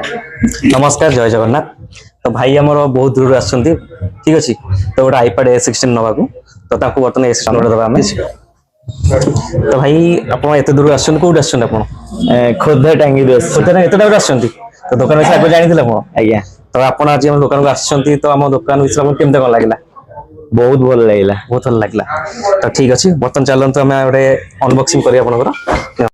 नमस्कार जय जगन्नाथ। तो भाई आमर बहुत दूर आसछंती ठीक अछि तो गोटे आईपैड A16 नबाकू तो ताको बर्तन A16 गोटे दबा हमें। तो भाई आपण एते दूर आसछंती कोड आसछंती आपण खोर्धा टांगी दस खोर्धा एते दूर आसछंती तो दुकान विषय आप जानिथिले आपण आज्ञा तो आपण आज हम दुकान को आसछंती तो हम दुकान विषय आपण केमते कोन लागला बहुत भल लागला बहुत भल लागला। तो ठीक अछि बर्तन चलंतु हमें गोटे अनबॉक्सिंग करिया आपनकर।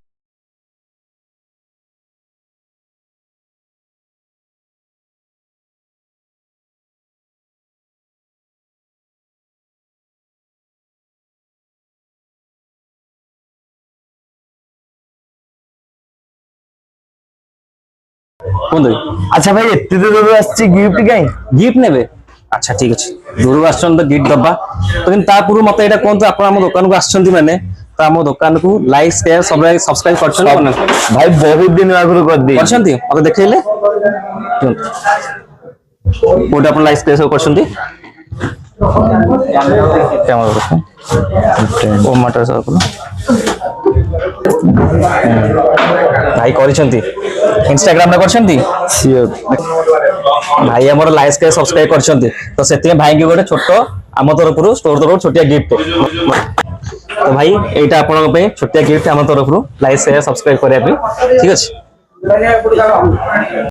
अच्छा भाई एते दूर आछि गिफ्ट काई गिफ्ट नेबे अच्छा ठीक अछि दूर आछन तो गिफ्ट दबा तो किन ता पूर्व मते एटा कोन तो आपण हम दुकान को आछंती माने तो हम दुकान को लाइक शेयर सब्सक्राइब करछन कोन भाई बहुत दिन आगु कर दी करछंती मते देखैले कोड आपण लाइक शेयर करछंती कैमरा ओ मटर सर्कल भाई करछंती इंस्टाग्राम रे करछंती सियोर भाई हमर लाइक शेयर सब्सक्राइब करछंती तो सेते भाई के गोटे छोटो आम तरफ स्टोर तरफ छोटिया गिफ्ट तो भाई एटा आपन पे छोटिया गिफ्ट आम तरफ लाइक शेयर सब्सक्राइब करिया पे ठीक अछि।